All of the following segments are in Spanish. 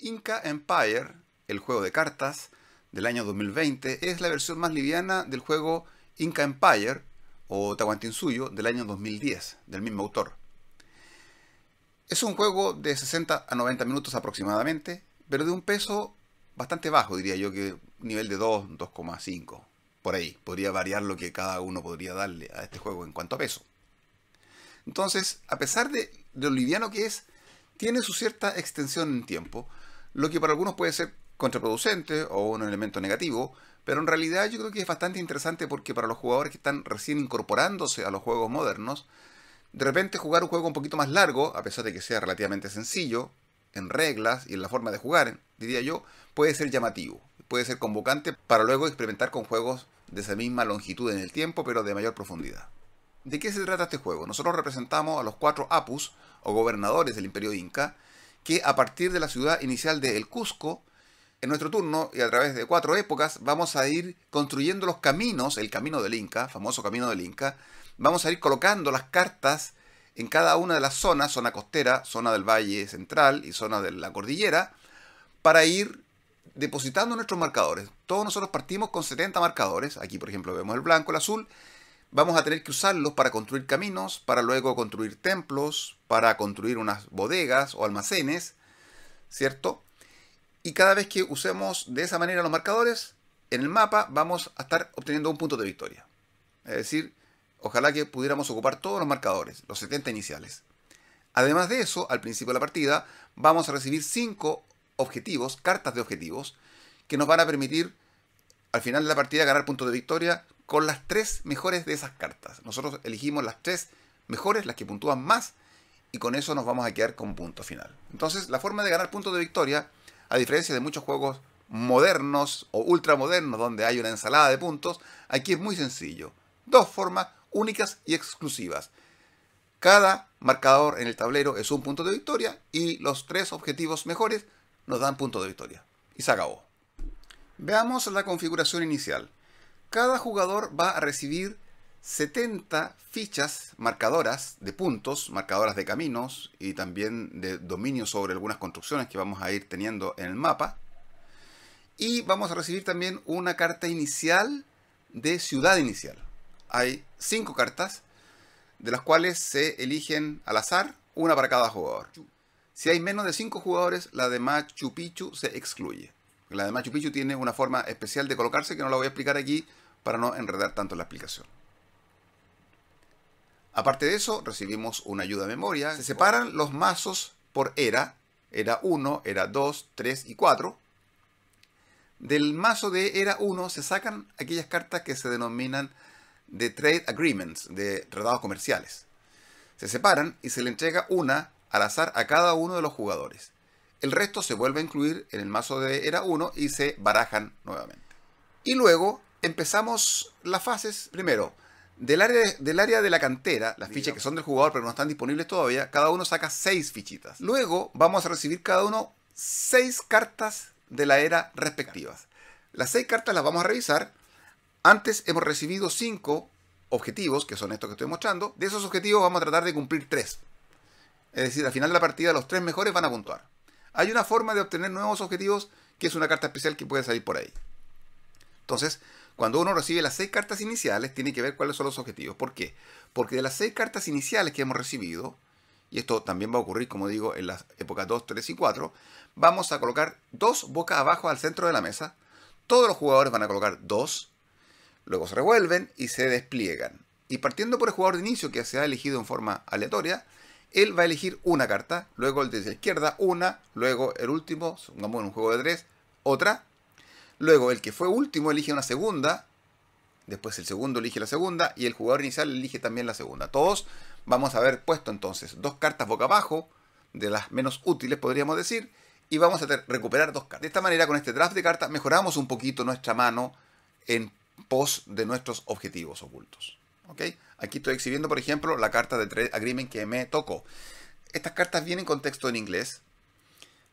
Inca Empire, el juego de cartas del año 2020, es la versión más liviana del juego Inca Empire o Tahuantinsuyo del año 2010, del mismo autor. Es un juego de 60 a 90 minutos aproximadamente, pero de un peso bastante bajo, diría yo, que nivel de 2, 2,5, por ahí. Podría variar lo que cada uno podría darle a este juego en cuanto a peso. Entonces, a pesar de lo liviano que es, tiene su cierta extensión en tiempo, lo que para algunos puede ser contraproducente o un elemento negativo, pero en realidad yo creo que es bastante interesante porque para los jugadores que están recién incorporándose a los juegos modernos, de repente jugar un juego un poquito más largo, a pesar de que sea relativamente sencillo, en reglas y en la forma de jugar, diría yo, puede ser llamativo, puede ser convocante para luego experimentar con juegos de esa misma longitud en el tiempo, pero de mayor profundidad. ¿De qué se trata este juego? Nosotros representamos a los 4 apus, o gobernadores del Imperio Inca, que a partir de la ciudad inicial de El Cusco, en nuestro turno y a través de 4 épocas, vamos a ir construyendo los caminos, el camino del Inca, famoso camino del Inca. Vamos a ir colocando las cartas en cada una de las zonas, zona costera, zona del Valle Central y zona de la cordillera, para ir depositando nuestros marcadores. Todos nosotros partimos con 70 marcadores. Aquí, por ejemplo, vemos el blanco, el azul. Vamos a tener que usarlos para construir caminos, para luego construir templos, para construir unas bodegas o almacenes, ¿cierto? Y cada vez que usemos de esa manera los marcadores, en el mapa vamos a estar obteniendo un punto de victoria. Es decir, ojalá que pudiéramos ocupar todos los marcadores, los 70 iniciales. Además de eso, al principio de la partida, vamos a recibir 5 objetivos, cartas de objetivos, que nos van a permitir al final de la partida ganar puntos de victoria con las 3 mejores de esas cartas. Nosotros elegimos las 3 mejores, las que puntúan más, y con eso nos vamos a quedar con punto final. Entonces, la forma de ganar puntos de victoria, a diferencia de muchos juegos modernos o ultramodernos donde hay una ensalada de puntos, aquí es muy sencillo. 2 formas únicas y exclusivas. Cada marcador en el tablero es un punto de victoria y los 3 objetivos mejores nos dan punto de victoria. Y se acabó. Veamos la configuración inicial. Cada jugador va a recibir 70 fichas marcadoras de puntos, marcadoras de caminos y también de dominio sobre algunas construcciones que vamos a ir teniendo en el mapa. Y vamos a recibir también una carta inicial de ciudad inicial. Hay 5 cartas, de las cuales se eligen al azar, una para cada jugador. Si hay menos de 5 jugadores, la de Machu Picchu se excluye. La de Machu Picchu tiene una forma especial de colocarse que no la voy a explicar aquí para no enredar tanto la explicación. Aparte de eso, recibimos una ayuda de memoria. Se separan los mazos por era 1, era 2, 3 y 4. Del mazo de era 1 se sacan aquellas cartas que se denominan de Trade Agreements, de tratados comerciales. Se separan y se le entrega una al azar a cada uno de los jugadores. El resto se vuelve a incluir en el mazo de era 1 y se barajan nuevamente. Y luego empezamos las fases. Primero, del área de la cantera, las fichas que son del jugador pero no están disponibles todavía, cada uno saca 6 fichitas. Luego vamos a recibir cada uno 6 cartas de la era respectivas. Las 6 cartas las vamos a revisar. Antes hemos recibido 5 objetivos, que son estos que estoy mostrando. De esos objetivos vamos a tratar de cumplir 3. Es decir, al final de la partida los 3 mejores van a puntuar. Hay una forma de obtener nuevos objetivos, que es una carta especial que puede salir por ahí. Entonces, cuando uno recibe las 6 cartas iniciales, tiene que ver cuáles son los objetivos. ¿Por qué? Porque de las 6 cartas iniciales que hemos recibido, y esto también va a ocurrir, como digo, en las épocas 2, 3 y 4, vamos a colocar 2 boca abajo al centro de la mesa. Todos los jugadores van a colocar 2. Luego se revuelven y se despliegan. Y partiendo por el jugador de inicio, que se ha elegido en forma aleatoria, él va a elegir una carta, luego el de la izquierda una, luego el último, supongamos en un juego de 3, otra. Luego el que fue último elige una segunda, después el segundo elige la segunda y el jugador inicial elige también la segunda. Todos vamos a haber puesto entonces 2 cartas boca abajo, de las menos útiles podríamos decir, y vamos a recuperar 2 cartas. De esta manera, con este draft de cartas, mejoramos un poquito nuestra mano en pos de nuestros objetivos ocultos. ¿Okay? Aquí estoy exhibiendo, por ejemplo, la carta de Trade Agreement que me tocó. Estas cartas vienen con texto en inglés.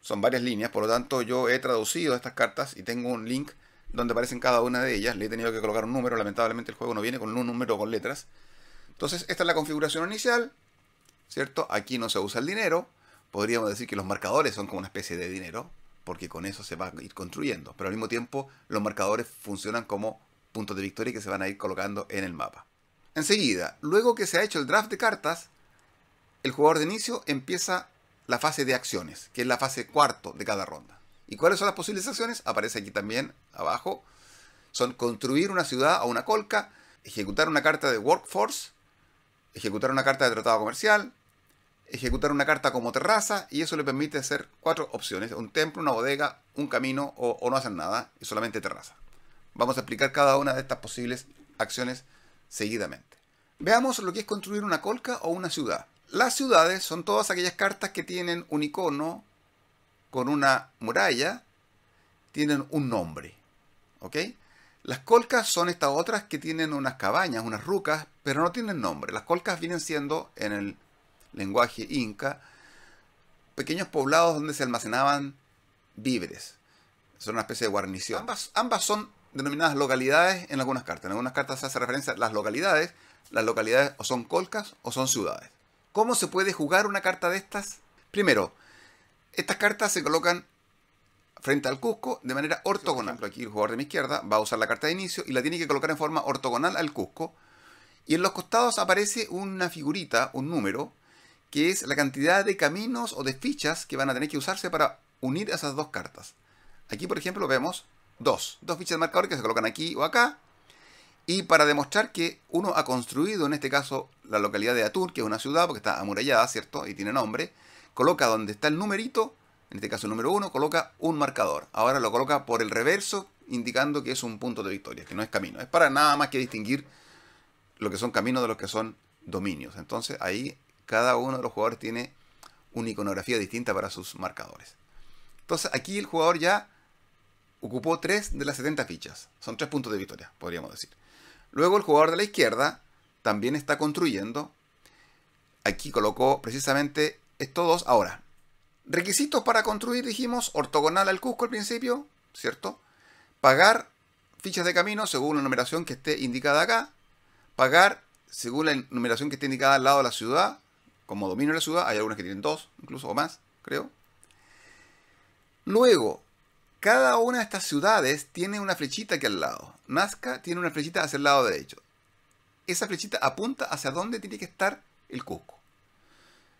Son varias líneas, por lo tanto yo he traducido estas cartas y tengo un link donde aparecen cada una de ellas. Le he tenido que colocar un número, lamentablemente el juego no viene con un número con letras. Entonces esta es la configuración inicial, ¿cierto? Aquí no se usa el dinero. Podríamos decir que los marcadores son como una especie de dinero, porque con eso se va a ir construyendo. Pero al mismo tiempo los marcadores funcionan como puntos de victoria que se van a ir colocando en el mapa. Enseguida, luego que se ha hecho el draft de cartas, el jugador de inicio empieza la fase de acciones, que es la fase cuarto de cada ronda. ¿Y cuáles son las posibles acciones? Aparece aquí también abajo. Son construir una ciudad o una colca, ejecutar una carta de workforce, ejecutar una carta de tratado comercial, ejecutar una carta como terraza, y eso le permite hacer 4 opciones: un templo, una bodega, un camino o no hacer nada, y solamente terraza. Vamos a explicar cada una de estas posibles acciones seguidamente. Veamos lo que es construir una colca o una ciudad. Las ciudades son todas aquellas cartas que tienen un icono con una muralla, tienen un nombre, ¿ok? Las colcas son estas otras que tienen unas cabañas, unas rucas, pero no tienen nombre. Las colcas vienen siendo, en el lenguaje inca, pequeños poblados donde se almacenaban víveres. Son una especie de guarnición. Ambas son denominadas localidades en algunas cartas. En algunas cartas se hace referencia a las localidades. Las localidades o son colcas o son ciudades. ¿Cómo se puede jugar una carta de estas? Primero, estas cartas se colocan frente al Cusco de manera ortogonal. Por ejemplo, aquí el jugador de mi izquierda va a usar la carta de inicio y la tiene que colocar en forma ortogonal al Cusco. Y en los costados aparece una figurita, un número, que es la cantidad de caminos o de fichas que van a tener que usarse para unir esas dos cartas. Aquí, por ejemplo, vemos dos fichas de marcador que se colocan aquí o acá. Y para demostrar que uno ha construido, en este caso, la localidad de Atur, que es una ciudad, porque está amurallada, ¿cierto? Y tiene nombre, coloca donde está el numerito, en este caso el número 1, coloca un marcador. Ahora lo coloca por el reverso, indicando que es un punto de victoria, que no es camino. Es para nada más que distinguir lo que son caminos de los que son dominios. Entonces ahí cada uno de los jugadores tiene una iconografía distinta para sus marcadores. Entonces aquí el jugador ya ocupó 3 de las 70 fichas. Son 3 puntos de victoria, podríamos decir. Luego el jugador de la izquierda también está construyendo. Aquí colocó precisamente estos dos. Ahora, requisitos para construir, dijimos, ortogonal al Cusco al principio, ¿cierto? Pagar fichas de camino según la numeración que esté indicada acá. Pagar según la numeración que esté indicada al lado de la ciudad, como dominio de la ciudad. Hay algunas que tienen 2, incluso, o más, creo. Luego, cada una de estas ciudades tiene una flechita aquí al lado. Nazca tiene una flechita hacia el lado derecho. Esa flechita apunta hacia dónde tiene que estar el Cusco.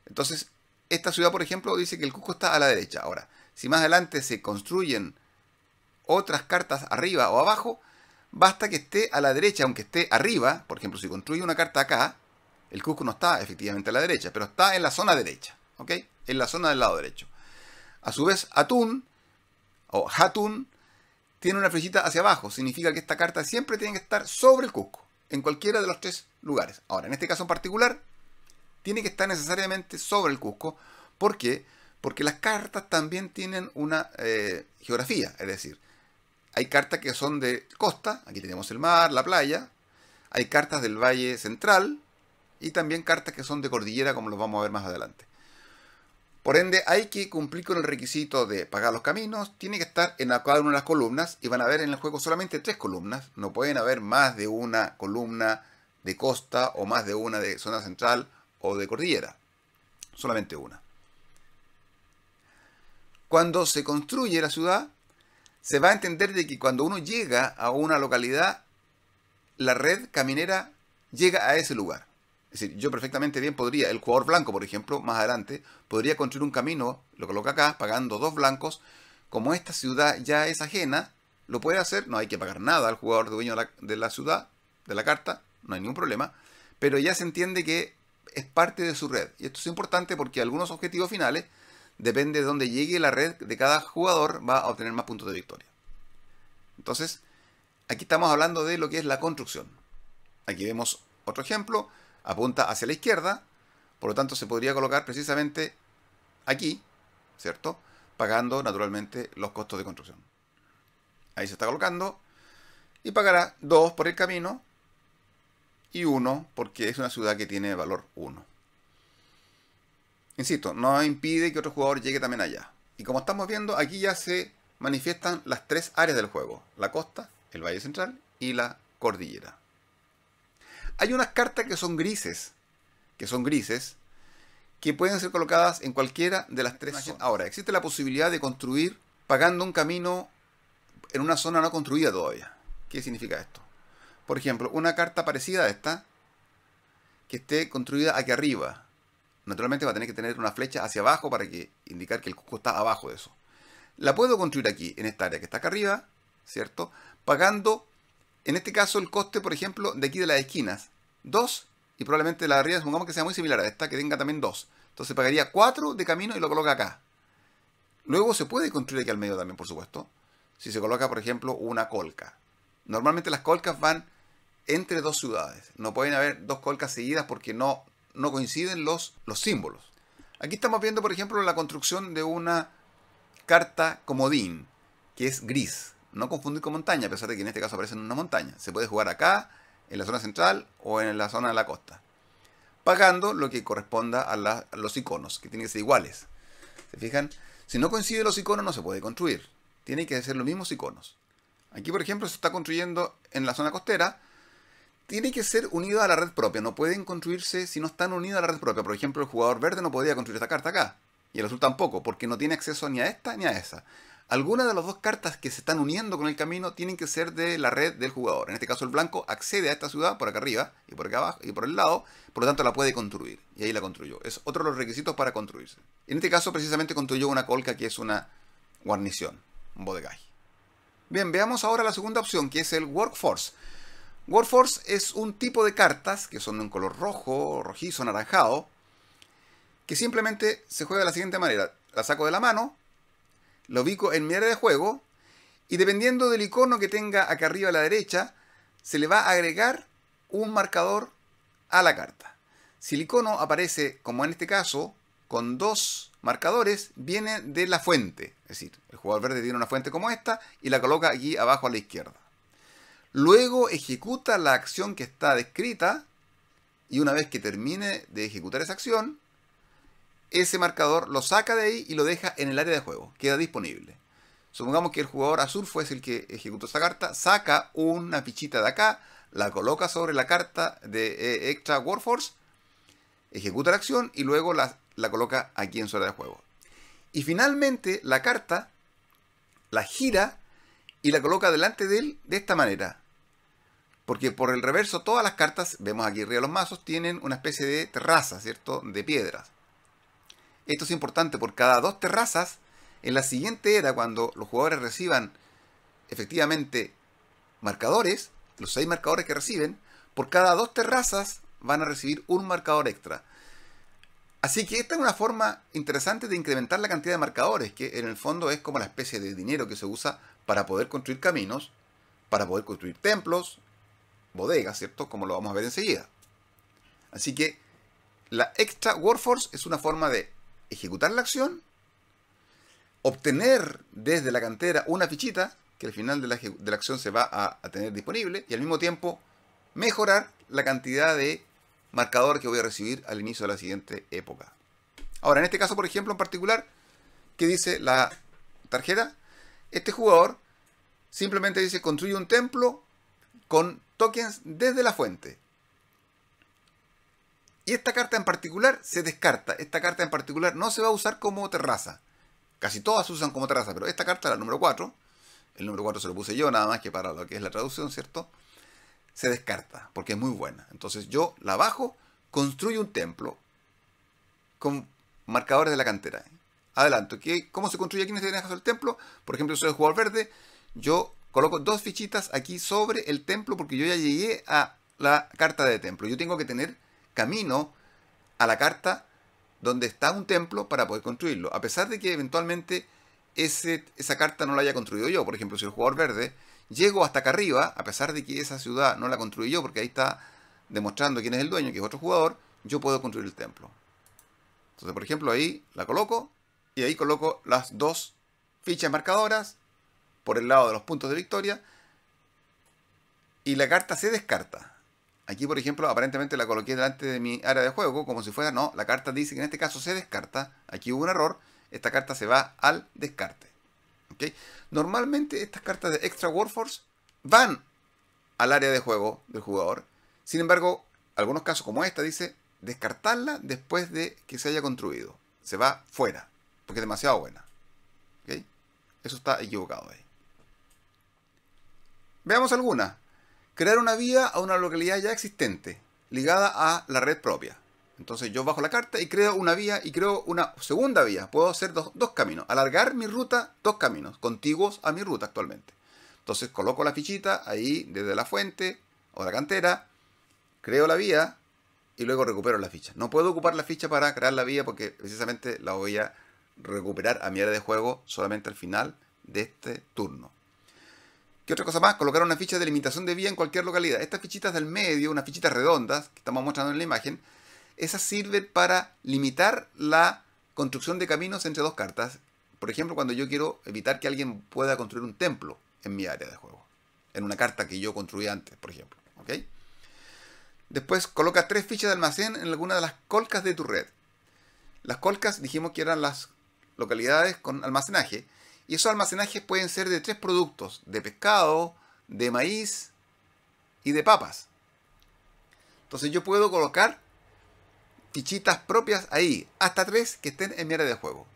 Entonces, esta ciudad, por ejemplo, dice que el Cusco está a la derecha. Ahora, si más adelante se construyen otras cartas arriba o abajo, basta que esté a la derecha, aunque esté arriba. Por ejemplo, si construye una carta acá, el Cusco no está efectivamente a la derecha, pero está en la zona derecha, ¿ok? En la zona del lado derecho. A su vez, Atún o Hatun tiene una flechita hacia abajo. Significa que esta carta siempre tiene que estar sobre el Cusco, en cualquiera de los 3 lugares. Ahora, en este caso en particular, tiene que estar necesariamente sobre el Cusco. ¿Por qué? Porque las cartas también tienen una geografía. Es decir, hay cartas que son de costa. Aquí tenemos el mar, la playa. Hay cartas del Valle Central. Y también cartas que son de cordillera, como los vamos a ver más adelante. Por ende, hay que cumplir con el requisito de pagar los caminos. Tiene que estar en cada una de las columnas. Y van a haber en el juego solamente 3 columnas. No pueden haber más de una columna de costa o más de una de zona central o de cordillera. Solamente una. Cuando se construye la ciudad, se va a entender de que cuando uno llega a una localidad, la red caminera llega a ese lugar. Es decir, yo perfectamente bien podría, el jugador blanco, por ejemplo, más adelante, podría construir un camino, lo coloca acá, pagando 2 blancos. Como esta ciudad ya es ajena, lo puede hacer, no hay que pagar nada al jugador dueño de la ciudad, de la carta, no hay ningún problema, pero ya se entiende que es parte de su red. Y esto es importante porque algunos objetivos finales, depende de dónde llegue la red de cada jugador, va a obtener más puntos de victoria. Entonces, aquí estamos hablando de lo que es la construcción. Aquí vemos otro ejemplo. Apunta hacia la izquierda, por lo tanto se podría colocar precisamente aquí, ¿cierto? Pagando naturalmente los costos de construcción. Ahí se está colocando y pagará 2 por el camino y 1 porque es una ciudad que tiene valor 1. Insisto, no impide que otro jugador llegue también allá. Y como estamos viendo, aquí ya se manifiestan las 3 áreas del juego: la costa, el Valle Central y la cordillera. Hay unas cartas que son grises, que pueden ser colocadas en cualquiera de las 3 zonas. Ahora, existe la posibilidad de construir pagando un camino en una zona no construida todavía. ¿Qué significa esto? Por ejemplo, una carta parecida a esta, que esté construida aquí arriba. Naturalmente va a tener que tener una flecha hacia abajo para indicar que el cuco está abajo de eso. La puedo construir aquí, en esta área que está acá arriba, ¿cierto? Pagando, en este caso, el coste, por ejemplo, de aquí de las esquinas. 2, y probablemente la de arriba, supongamos que sea muy similar a esta, que tenga también 2. Entonces pagaría 4 de camino y lo coloca acá. Luego se puede construir aquí al medio también, por supuesto. Si se coloca, por ejemplo, una colca. Normalmente las colcas van entre dos ciudades. No pueden haber dos colcas seguidas porque no coinciden los símbolos. Aquí estamos viendo, por ejemplo, la construcción de una carta comodín, que es gris. No confundir con montaña, a pesar de que en este caso aparece en una montaña. Se puede jugar acá, en la zona central o en la zona de la costa. Pagando lo que corresponda a los iconos, que tienen que ser iguales. ¿Se fijan? Si no coinciden los iconos no se puede construir. Tienen que ser los mismos iconos. Aquí, por ejemplo, se está construyendo en la zona costera. Tiene que ser unido a la red propia. No pueden construirse si no están unidos a la red propia. Por ejemplo, el jugador verde no podría construir esta carta acá. Y el azul tampoco, porque no tiene acceso ni a esta ni a esa. Algunas de las dos cartas que se están uniendo con el camino tienen que ser de la red del jugador. En este caso el blanco accede a esta ciudad por acá arriba y por acá abajo y por el lado. Por lo tanto la puede construir. Y ahí la construyó. Es otro de los requisitos para construirse. En este caso precisamente construyó una colca que es una guarnición. Un bodegaje. Bien, veamos ahora la segunda opción, que es el Workforce. Workforce es un tipo de cartas que son de un color rojo, rojizo, anaranjado, que simplemente se juega de la siguiente manera. La saco de la mano, la ubico en mi área de juego, y dependiendo del icono que tenga acá arriba a la derecha, se le va a agregar un marcador a la carta. Si el icono aparece, como en este caso, con 2 marcadores, viene de la fuente. Es decir, el jugador verde tiene una fuente como esta y la coloca aquí abajo a la izquierda. Luego ejecuta la acción que está descrita y una vez que termine de ejecutar esa acción, ese marcador lo saca de ahí y lo deja en el área de juego. Queda disponible. Supongamos que el jugador azul fue el que ejecutó esa carta, saca una fichita de acá, la coloca sobre la carta de Extra Workforce, ejecuta la acción y luego la coloca aquí en su área de juego. Y finalmente la carta la gira y la coloca delante de él de esta manera. Porque por el reverso todas las cartas, vemos aquí arriba los mazos, tienen una especie de terraza, ¿cierto? De piedras. Esto es importante, por cada 2 terrazas, en la siguiente era, cuando los jugadores reciban efectivamente marcadores, los 6 marcadores que reciben, por cada 2 terrazas van a recibir un marcador extra. Así que esta es una forma interesante de incrementar la cantidad de marcadores, que en el fondo es como la especie de dinero que se usa para poder construir caminos, para poder construir templos, bodegas, ¿cierto? Como lo vamos a ver enseguida. Así que la Extra Workforce es una forma de ejecutar la acción, obtener desde la cantera una fichita, que al final de la acción se va a tener disponible, y al mismo tiempo mejorar la cantidad de marcador que voy a recibir al inicio de la siguiente época. Ahora, en este caso, por ejemplo, en particular, ¿qué dice la tarjeta? Este jugador simplemente dice: construye un templo con tokens desde la fuente. Y esta carta en particular se descarta. Esta carta en particular no se va a usar como terraza. Casi todas se usan como terraza, pero esta carta, la número 4, el número 4 se lo puse yo nada más que para lo que es la traducción, ¿cierto? Se descarta, porque es muy buena. Entonces yo la bajo, construyo un templo con marcadores de la cantera. Adelanto. ¿Cómo se construye aquí en este caso el templo? Por ejemplo, yo soy el jugador verde, yo coloco 2 fichitas aquí sobre el templo porque yo ya llegué a la carta de templo. Yo tengo que tener camino a la carta donde está un templo para poder construirlo. A pesar de que eventualmente esa carta no la haya construido yo. Por ejemplo, si el jugador verde llego hasta acá arriba, a pesar de que esa ciudad no la construí yo, porque ahí está demostrando quién es el dueño, que es otro jugador, yo puedo construir el templo. Entonces, por ejemplo, ahí la coloco y ahí coloco las 2 fichas marcadoras por el lado de los puntos de victoria y la carta se descarta. Aquí, por ejemplo, aparentemente la coloqué delante de mi área de juego, como si fuera, no, la carta dice que en este caso se descarta. Aquí hubo un error, esta carta se va al descarte. ¿Okay? Normalmente estas cartas de Extra Workforce van al área de juego del jugador. Sin embargo, algunos casos como esta dice descartarla después de que se haya construido. Se va fuera, porque es demasiado buena. ¿Okay? Esa Eso está equivocado ahí. Veamos algunas. Crear una vía a una localidad ya existente, ligada a la red propia. Entonces yo bajo la carta y creo una vía y creo una segunda vía. Puedo hacer dos caminos. Alargar mi ruta, dos caminos, contiguos a mi ruta actualmente. Entonces coloco la fichita ahí desde la fuente o la cantera, creo la vía y luego recupero la ficha. No puedo ocupar la ficha para crear la vía porque precisamente la voy a recuperar a mi área de juego solamente al final de este turno. ¿Qué otra cosa más? Colocar una ficha de limitación de vía en cualquier localidad. Estas fichitas del medio, unas fichitas redondas que estamos mostrando en la imagen, esas sirven para limitar la construcción de caminos entre dos cartas. Por ejemplo, cuando yo quiero evitar que alguien pueda construir un templo en mi área de juego. En una carta que yo construí antes, por ejemplo. ¿Ok? Después coloca 3 fichas de almacén en alguna de las colcas de tu red. Las colcas dijimos que eran las localidades con almacenaje. Y esos almacenajes pueden ser de 3 productos. De pescado, de maíz y de papas. Entonces yo puedo colocar fichitas propias ahí. Hasta 3 que estén en mi área de juego.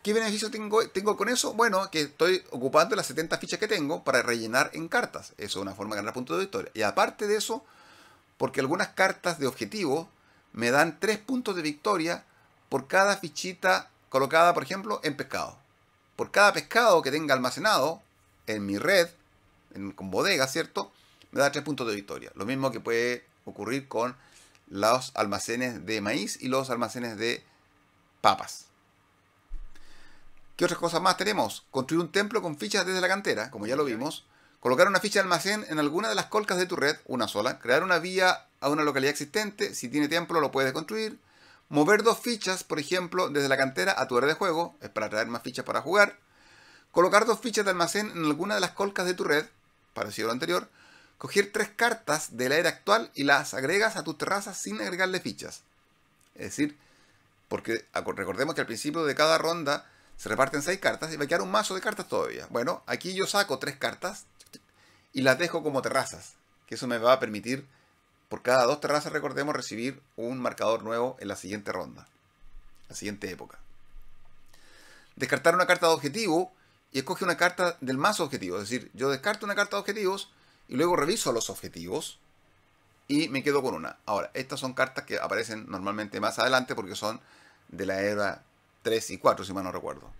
¿Qué beneficio tengo con eso? Bueno, que estoy ocupando las 70 fichas que tengo para rellenar en cartas. Eso es una forma de ganar puntos de victoria. Y aparte de eso, porque algunas cartas de objetivo me dan 3 puntos de victoria por cada fichita colocada, por ejemplo, en pescado. Por cada pescado que tenga almacenado en mi red, con bodega, ¿cierto? Me da 3 puntos de victoria. Lo mismo que puede ocurrir con los almacenes de maíz y los almacenes de papas. ¿Qué otras cosas más tenemos? Construir un templo con fichas desde la cantera, como ya lo vimos. Colocar una ficha de almacén en alguna de las colcas de tu red, una sola. Crear una vía a una localidad existente. Si tiene templo lo puedes construir. Mover 2 fichas, por ejemplo, desde la cantera a tu área de juego. Es para traer más fichas para jugar. Colocar 2 fichas de almacén en alguna de las colcas de tu red. Parecido a lo anterior. Coger 3 cartas de la era actual y las agregas a tus terrazas sin agregarle fichas. Es decir, porque recordemos que al principio de cada ronda se reparten 6 cartas y va a quedar un mazo de cartas todavía. Bueno, aquí yo saco 3 cartas y las dejo como terrazas. Que eso me va a permitir, por cada 2 terrazas, recordemos, recibir un marcador nuevo en la siguiente ronda. La siguiente época. Descartar una carta de objetivo y escoge una carta del mazo objetivo. Es decir, yo descarto una carta de objetivos y luego reviso los objetivos y me quedo con una. Ahora, estas son cartas que aparecen normalmente más adelante porque son de la era 3 y 4, si mal no recuerdo.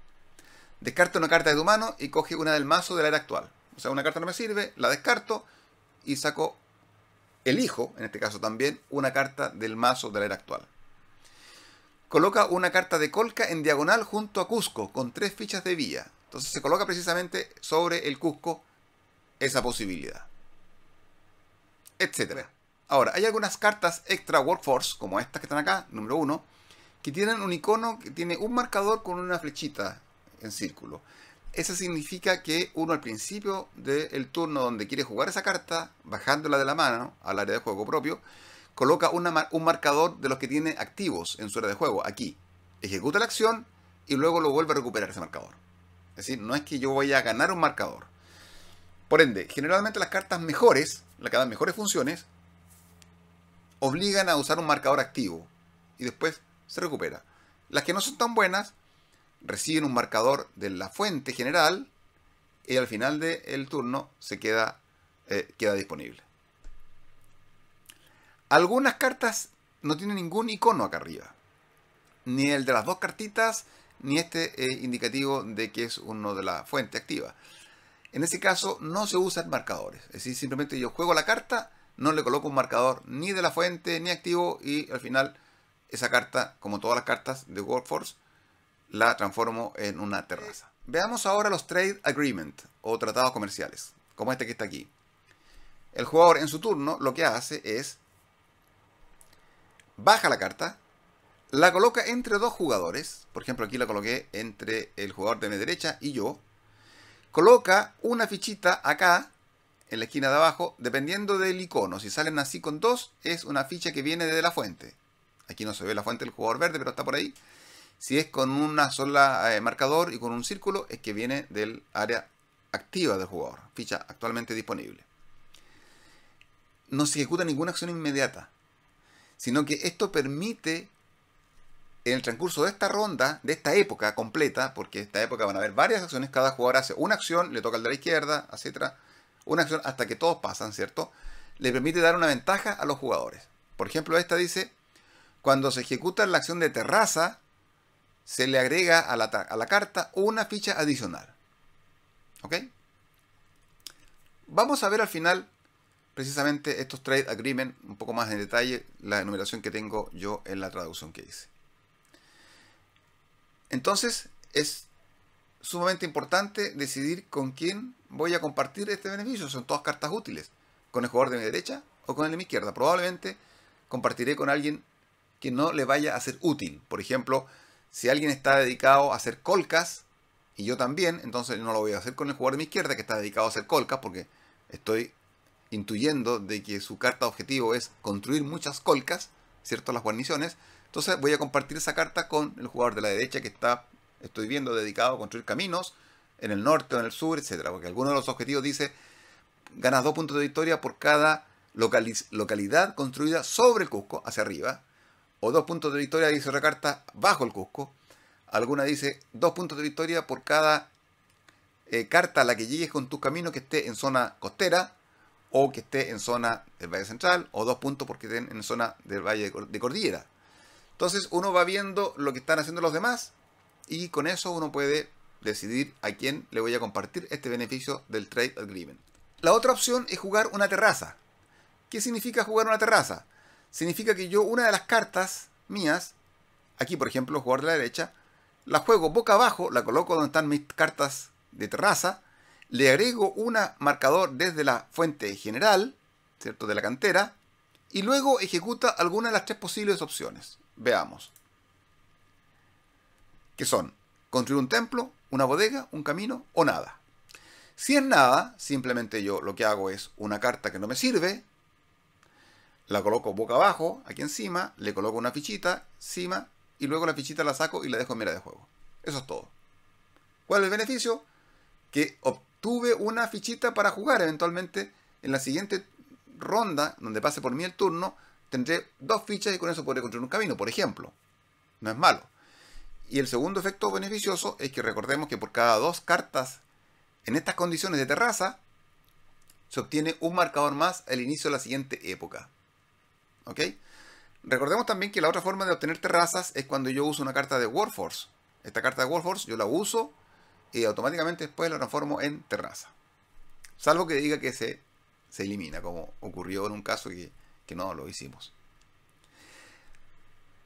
Descarto una carta de tu mano y coge una del mazo de la era actual. O sea, una carta no me sirve, la descarto y elijo, en este caso también, una carta del mazo de la era actual. Coloca una carta de colca en diagonal junto a Cusco con 3 fichas de vía. Entonces se coloca precisamente sobre el Cusco esa posibilidad. Etcétera. Ahora, hay algunas cartas extra Workforce, como estas que están acá, número 1, que tienen un icono que tiene un marcador con una flechita en círculo. Eso significa que uno al principio del turno donde quiere jugar esa carta, bajándola de la mano al área de juego propio, coloca un marcador de los que tiene activos en su área de juego, aquí. Ejecuta la acción y luego lo vuelve a recuperar ese marcador. Es decir, no es que yo vaya a ganar un marcador. Por ende, generalmente las cartas mejores, las que dan mejores funciones, obligan a usar un marcador activo y después se recupera. Las que no son tan buenas reciben un marcador de la fuente general y al final del turno se queda disponible. Algunas cartas no tienen ningún icono acá arriba. Ni el de las 2 cartitas, ni este indicativo de que es uno de la fuente activa. En ese caso no se usan marcadores. Es decir, simplemente yo juego la carta, no le coloco un marcador ni de la fuente ni activo y al final esa carta, como todas las cartas de Workforce, la transformo en una terraza. Veamos ahora los Trade Agreement o tratados comerciales, como este que está aquí. El jugador en su turno lo que hace es baja la carta, la coloca entre 2 jugadores, por ejemplo aquí la coloqué entre el jugador de mi derecha y yo, coloca una fichita acá en la esquina de abajo, dependiendo del icono. Si salen así con 2, es una ficha que viene de la fuente. Aquí no se ve la fuente del jugador verde, pero está por ahí. Si es con una sola marcador y con un círculo, es que viene del área activa del jugador. Ficha actualmente disponible. No se ejecuta ninguna acción inmediata, sino que esto permite en el transcurso de esta ronda, de esta época completa, porque esta época van a haber varias acciones, cada jugador hace una acción, le toca al de la izquierda, etcétera, una acción hasta que todos pasan, ¿cierto? Le permite dar una ventaja a los jugadores. Por ejemplo, esta dice, cuando se ejecuta la acción de terraza, se le agrega a la carta una ficha adicional. ¿Ok? Vamos a ver al final precisamente estos trade agreement un poco más en detalle, la enumeración que tengo yo en la traducción que hice. Entonces es sumamente importante decidir con quién voy a compartir este beneficio. Son todas cartas útiles. Con el jugador de mi derecha o con el de mi izquierda. Probablemente compartiré con alguien que no le vaya a ser útil. Por ejemplo, si alguien está dedicado a hacer colcas y yo también, entonces no lo voy a hacer con el jugador de mi izquierda que está dedicado a hacer colcas, porque estoy intuyendo de que su carta objetivo es construir muchas colcas, ¿cierto? Las guarniciones. Entonces voy a compartir esa carta con el jugador de la derecha que está, estoy viendo, dedicado a construir caminos en el norte o en el sur, etcétera. Porque alguno de los objetivos dice, ganas 2 puntos de victoria por cada localidad construida sobre el Cusco, hacia arriba. O 2 puntos de victoria, dice otra carta, bajo el Cusco. Alguna dice 2 puntos de victoria por cada carta a la que llegues con tu camino que esté en zona costera o que esté en zona del Valle Central, o 2 puntos porque estén en zona del Valle de Cordillera. Entonces uno va viendo lo que están haciendo los demás y con eso uno puede decidir a quién le voy a compartir este beneficio del Trade Agreement. La otra opción es jugar una terraza. ¿Qué significa jugar una terraza? Significa que yo una de las cartas mías, aquí por ejemplo el jugador de la derecha, la juego boca abajo, la coloco donde están mis cartas de terraza, le agrego un marcador desde la fuente general, ¿cierto?, de la cantera, y luego ejecuta alguna de las 3 posibles opciones. Veamos. Que son construir un templo, una bodega, un camino o nada. Si es nada, simplemente yo lo que hago es una carta que no me sirve, la coloco boca abajo, aquí encima, le coloco una fichita encima y luego la fichita la saco y la dejo en mira de juego. Eso es todo. ¿Cuál es el beneficio? Que obtuve una fichita para jugar eventualmente en la siguiente ronda, donde pase por mí el turno, tendré 2 fichas y con eso podré construir un camino, por ejemplo. No es malo. Y el segundo efecto beneficioso es que recordemos que por cada 2 cartas en estas condiciones de terraza, se obtiene un marcador más al inicio de la siguiente época. ¿Ok? Recordemos también que la otra forma de obtener terrazas es cuando yo uso una carta de Warforce. Esta carta de Warforce yo la uso y automáticamente después la transformo en terraza. Salvo que diga que se elimina, como ocurrió en un caso que no lo hicimos.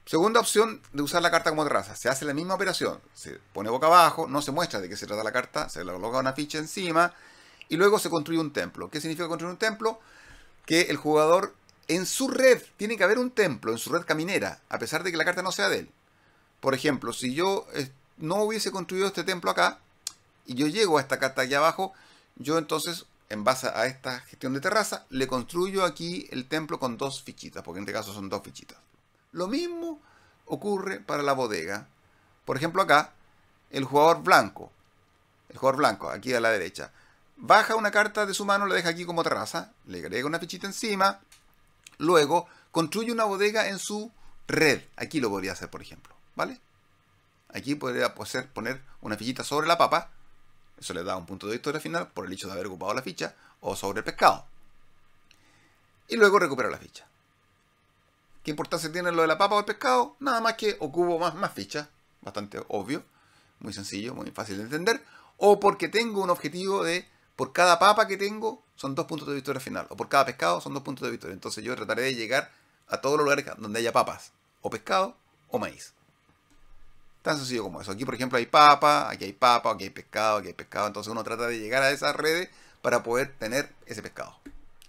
Segunda opción de usar la carta como terraza. Se hace la misma operación. Se pone boca abajo, no se muestra de qué se trata la carta, se le coloca una ficha encima y luego se construye un templo. ¿Qué significa construir un templo? Que el jugador en su red, tiene que haber un templo en su red caminera, a pesar de que la carta no sea de él. Por ejemplo, si yo no hubiese construido este templo acá y yo llego a esta carta aquí abajo, yo entonces, en base a esta gestión de terraza, le construyo aquí el templo con 2 fichitas, porque en este caso son 2 fichitas. Lo mismo ocurre para la bodega. Por ejemplo acá, el jugador blanco, aquí a la derecha, baja una carta de su mano, la deja aquí como terraza, le agrega una fichita encima, luego construye una bodega en su red. Aquí lo podría hacer, por ejemplo, ¿vale? Aquí podría poner una fichita sobre la papa, eso le da un punto de victoria final por el hecho de haber ocupado la ficha, o sobre el pescado. Y luego recupera la ficha. ¿Qué importancia tiene lo de la papa o el pescado? Nada más que ocupo más fichas, bastante obvio, muy sencillo, muy fácil de entender. O porque tengo un objetivo de, por cada papa que tengo, son 2 puntos de victoria final. O por cada pescado son 2 puntos de victoria. Entonces yo trataré de llegar a todos los lugares donde haya papas, o pescado, o maíz. Tan sencillo como eso. Aquí, por ejemplo, hay papa, aquí hay pescado, aquí hay pescado. Entonces uno trata de llegar a esas redes para poder tener ese pescado.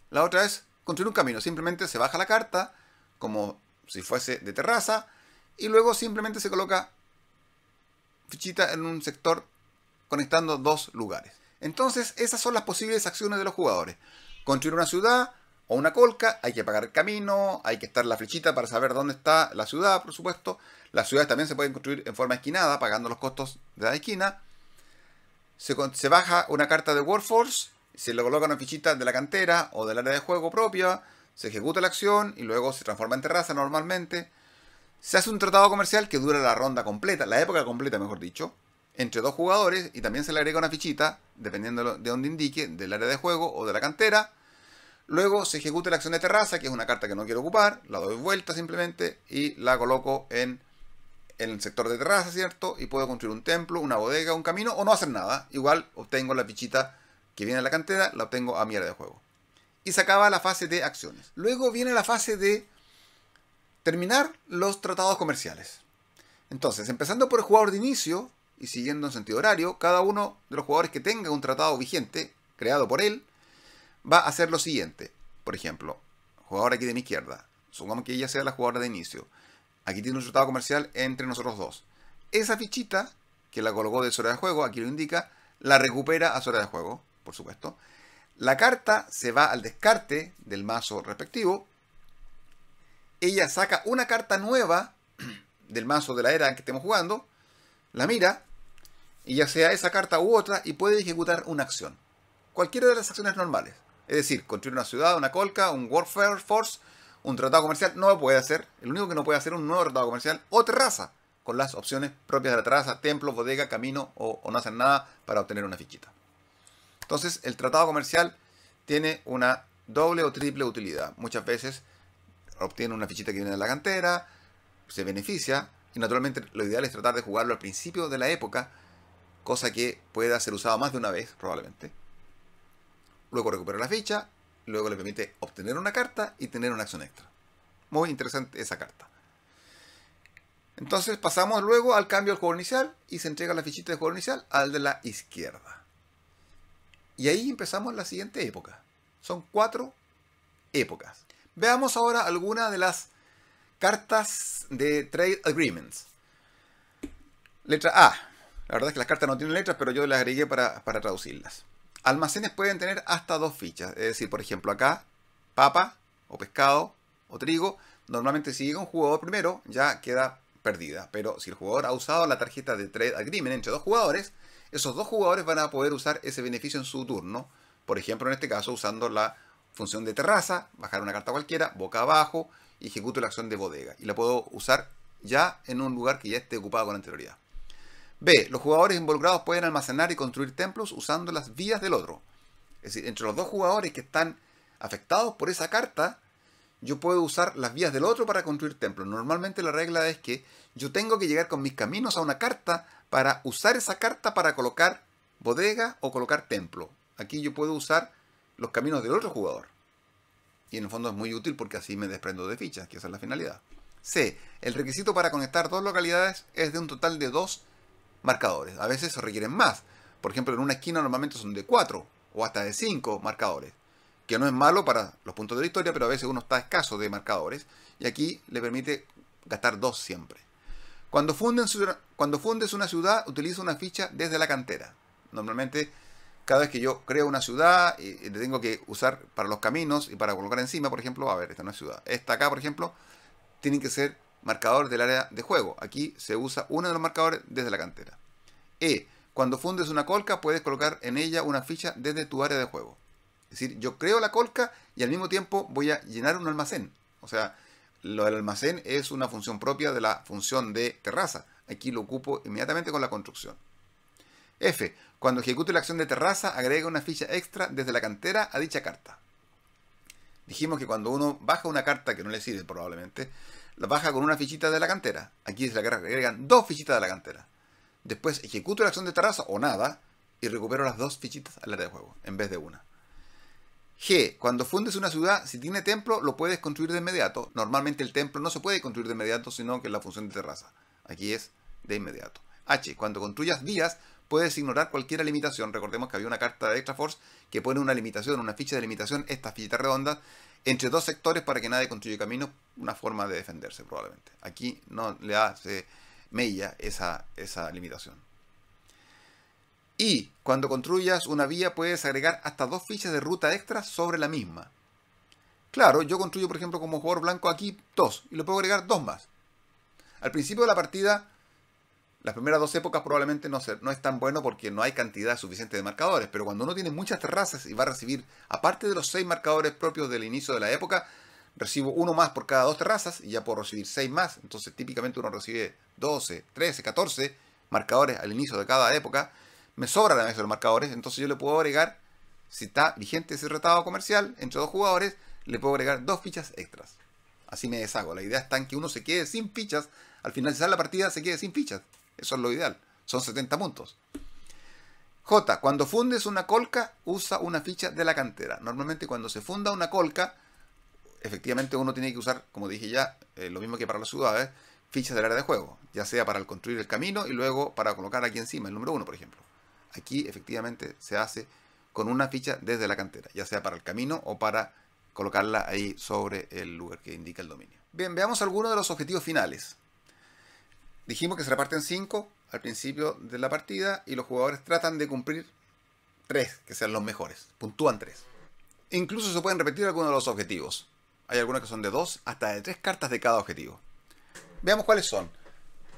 La otra es construir un camino. Simplemente se baja la carta, como si fuese de terraza, y luego simplemente se coloca fichita en un sector conectando 2 lugares. Entonces esas son las posibles acciones de los jugadores. Construir una ciudad o una colca, hay que pagar el camino, hay que estar la flechita para saber dónde está la ciudad, por supuesto. Las ciudades también se pueden construir en forma esquinada, pagando los costos de la esquina. Se baja una carta de Warforce, se le coloca una fichita de la cantera o del área de juego propia, se ejecuta la acción y luego se transforma en terraza normalmente. Se hace un tratado comercial que dura la ronda completa, la época completa, mejor dicho, entre dos jugadores, y también se le agrega una fichita, dependiendo de donde indique, del área de juego o de la cantera. Luego se ejecuta la acción de terraza, que es una carta que no quiero ocupar, la doy vuelta simplemente y la coloco en el sector de terraza, ¿cierto? Y puedo construir un templo, una bodega, un camino o no hacer nada. Igual obtengo la fichita que viene de la cantera, la obtengo a mi área de juego. Y se acaba la fase de acciones. Luego viene la fase de terminar los tratados comerciales. Entonces, empezando por el jugador de inicio y siguiendo en sentido horario, cada uno de los jugadores que tenga un tratado vigente creado por él va a hacer lo siguiente. Por ejemplo, jugador aquí de mi izquierda, supongamos que ella sea la jugadora de inicio. Aquí tiene un tratado comercial entre nosotros dos. Esa fichita, que la colocó de su área de juego, aquí lo indica, la recupera a su área de juego, por supuesto. La carta se va al descarte del mazo respectivo. Ella saca una carta nueva del mazo de la era en que estemos jugando, la mira, y ya sea esa carta u otra, y puede ejecutar una acción. Cualquiera de las acciones normales. Es decir, construir una ciudad, una colca, un warfare force, un tratado comercial, no lo puede hacer. El único que no puede hacer es un nuevo tratado comercial o terraza, con las opciones propias de la terraza, templo, bodega, camino o no hacer nada para obtener una fichita. Entonces, el tratado comercial tiene una doble o triple utilidad. Muchas veces obtiene una fichita que viene de la cantera, se beneficia, y naturalmente lo ideal es tratar de jugarlo al principio de la época, cosa que pueda ser usado más de una vez, probablemente. Luego recupera la ficha, luego le permite obtener una carta y tener una acción extra. Muy interesante esa carta. Entonces pasamos luego al cambio del juego inicial y se entrega la fichita de juego inicial al de la izquierda. Y ahí empezamos la siguiente época. Son 4 épocas. Veamos ahora algunas de las cartas de Trade Agreements. Letra A. La verdad es que las cartas no tienen letras, pero yo las agregué para traducirlas. Almacenes pueden tener hasta 2 fichas. Es decir, por ejemplo, acá, papa, o pescado, o trigo. Normalmente si llega un jugador primero, ya queda perdida. Pero si el jugador ha usado la tarjeta de Trade Agreement entre 2 jugadores, esos 2 jugadores van a poder usar ese beneficio en su turno. Por ejemplo, en este caso, usando la función de terraza, bajar una carta cualquiera, boca abajo, y ejecuto la acción de bodega. Y la puedo usar ya en un lugar que ya esté ocupado con anterioridad. B. Los jugadores involucrados pueden almacenar y construir templos usando las vías del otro. Es decir, entre los 2 jugadores que están afectados por esa carta, yo puedo usar las vías del otro para construir templos. Normalmente la regla es que yo tengo que llegar con mis caminos a una carta para usar esa carta para colocar bodega o colocar templo. Aquí yo puedo usar los caminos del otro jugador. Y en el fondo es muy útil porque así me desprendo de fichas, que esa es la finalidad. C. El requisito para conectar 2 localidades es de un total de 2 marcadores. A veces se requieren más. Por ejemplo, en una esquina normalmente son de 4 o hasta de 5 marcadores. Que no es malo para los puntos de la historia, pero a veces uno está escaso de marcadores. Y aquí le permite gastar 2 siempre. Cuando fundes una ciudad, utiliza una ficha desde la cantera. Normalmente, cada vez que yo creo una ciudad, y le tengo que usar para los caminos y para colocar encima, por ejemplo, a ver, esta no es ciudad. Esta acá, por ejemplo, tienen que ser marcador del área de juego. Aquí se usa uno de los marcadores desde la cantera. E. Cuando fundes una colca, puedes colocar en ella una ficha desde tu área de juego. Es decir, yo creo la colca y al mismo tiempo voy a llenar un almacén. O sea, lo del almacén es una función propia de la función de terraza. Aquí lo ocupo inmediatamente con la construcción. F. Cuando ejecute la acción de terraza, agrega una ficha extra desde la cantera a dicha carta. Dijimos que cuando uno baja una carta que no le sirve probablemente, la baja con una fichita de la cantera. Aquí se le agregan 2 fichitas de la cantera. Después ejecuto la acción de terraza o nada y recupero las 2 fichitas al área de juego en vez de una. G. Cuando fundes una ciudad, si tiene templo, lo puedes construir de inmediato. Normalmente el templo no se puede construir de inmediato, sino que es la función de terraza. Aquí es de inmediato. H. Cuando construyas vías, puedes ignorar cualquier limitación. Recordemos que había una carta de Extra Force que pone una limitación, una ficha de limitación, esta fichita redonda, entre 2 sectores para que nadie construya caminos, una forma de defenderse probablemente. Aquí no le hace mella esa limitación. Y cuando construyas una vía puedes agregar hasta 2 fichas de ruta extra sobre la misma. Claro, yo construyo por ejemplo como jugador blanco aquí 2 y le puedo agregar 2 más. Al principio de la partida, las primeras 2 épocas probablemente no es tan bueno porque no hay cantidad suficiente de marcadores, pero cuando uno tiene muchas terrazas y va a recibir, aparte de los 6 marcadores propios del inicio de la época, recibo uno más por cada 2 terrazas y ya puedo recibir 6 más. Entonces típicamente uno recibe 12, 13, 14 marcadores al inicio de cada época. Me sobran a veces los marcadores, entonces yo le puedo agregar, si está vigente ese tratado comercial entre dos jugadores, le puedo agregar 2 fichas extras. Así me deshago. La idea está en que uno se quede sin fichas, al finalizar la partida se quede sin fichas. Eso es lo ideal. Son 70 puntos. J. Cuando fundes una colca, usa una ficha de la cantera. Normalmente cuando se funda una colca, efectivamente uno tiene que usar, como dije ya, lo mismo que para las ciudades, fichas del área de juego. Ya sea para construir el camino y luego para colocar aquí encima, el número 1, por ejemplo. Aquí efectivamente se hace con una ficha desde la cantera, ya sea para el camino o para colocarla ahí sobre el lugar que indica el dominio. Bien, veamos algunos de los objetivos finales. Dijimos que se reparten 5 al principio de la partida y los jugadores tratan de cumplir 3, que sean los mejores. Puntúan 3. Incluso se pueden repetir algunos de los objetivos. Hay algunos que son de 2 hasta de 3 cartas de cada objetivo. Veamos cuáles son.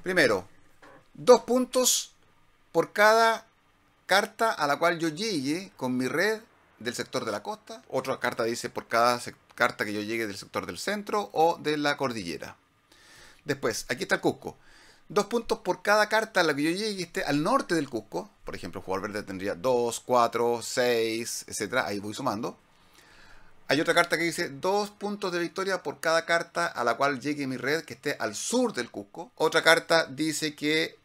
Primero, 2 puntos por cada carta a la cual yo llegue con mi red del sector de la costa. Otra carta dice por cada carta que yo llegue del sector del centro o de la cordillera. Después, aquí está el Cusco. 2 puntos por cada carta a la que yo llegue y esté al norte del Cusco. Por ejemplo, el jugador verde tendría 2, 4, 6, etc. Ahí voy sumando. Hay otra carta que dice 2 puntos de victoria por cada carta a la cual llegue mi red que esté al sur del Cusco. Otra carta dice que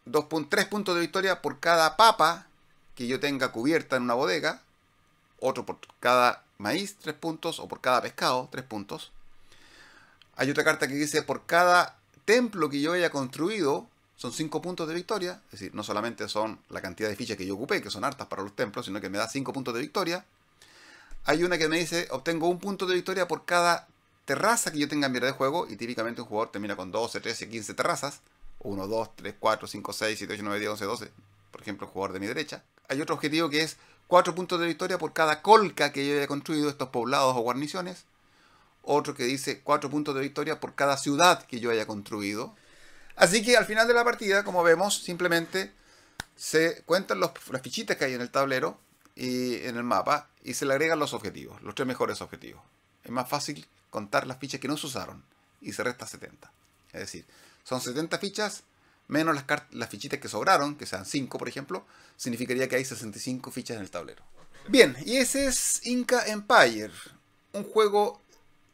3 puntos de victoria por cada papa que yo tenga cubierta en una bodega. Otro por cada maíz, 3 puntos. O por cada pescado, 3 puntos. Hay otra carta que dice por cada templo que yo haya construido, son 5 puntos de victoria. Es decir, no solamente son la cantidad de fichas que yo ocupé, que son hartas para los templos, sino que me da 5 puntos de victoria. Hay una que me dice, obtengo 1 punto de victoria por cada terraza que yo tenga en mi red de juego. Y típicamente un jugador termina con 12, 13, 15 terrazas. 1, 2, 3, 4, 5, 6, 7, 8, 9, 10, 11, 12. Por ejemplo, el jugador de mi derecha. Hay otro objetivo que es 4 puntos de victoria por cada colca que yo haya construido, estos poblados o guarniciones. Otro que dice 4 puntos de victoria por cada ciudad que yo haya construido. Así que al final de la partida, como vemos, simplemente se cuentan las fichitas que hay en el tablero y en el mapa y se le agregan los objetivos, los 3 mejores objetivos. Es más fácil contar las fichas que no se usaron y se resta 70. Es decir, son 70 fichas menos las fichitas que sobraron, que sean 5 por ejemplo, significaría que hay 65 fichas en el tablero. Bien, y ese es Inca Empire, un juego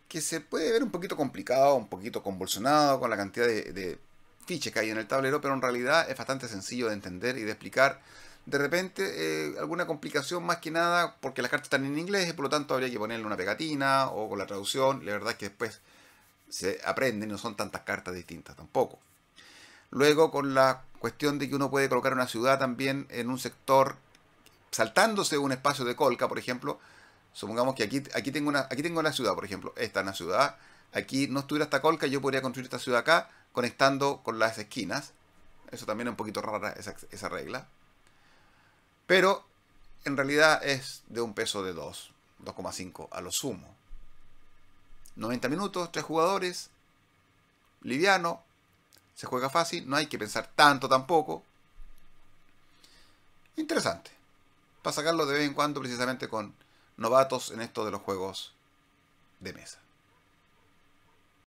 que se puede ver un poquito complicado, un poquito convulsionado con la cantidad de fichas que hay en el tablero, pero en realidad es bastante sencillo de entender y de explicar. De repente alguna complicación más que nada porque las cartas están en inglés y por lo tanto habría que ponerle una pegatina o con la traducción. La verdad es que después se aprenden y no son tantas cartas distintas tampoco. Luego con la cuestión de que uno puede colocar una ciudad también en un sector saltándose un espacio de colca, por ejemplo. Supongamos que aquí tengo la ciudad, por ejemplo. Esta es una ciudad. Aquí no estuviera esta colca, yo podría construir esta ciudad acá, conectando con las esquinas. Eso también es un poquito rara esa regla. Pero en realidad es de un peso de 2,5 a lo sumo. 90 minutos, 3 jugadores. Liviano. Se juega fácil, no hay que pensar tanto tampoco. Interesante. Para sacarlo de vez en cuando precisamente con novatos en esto de los juegos de mesa.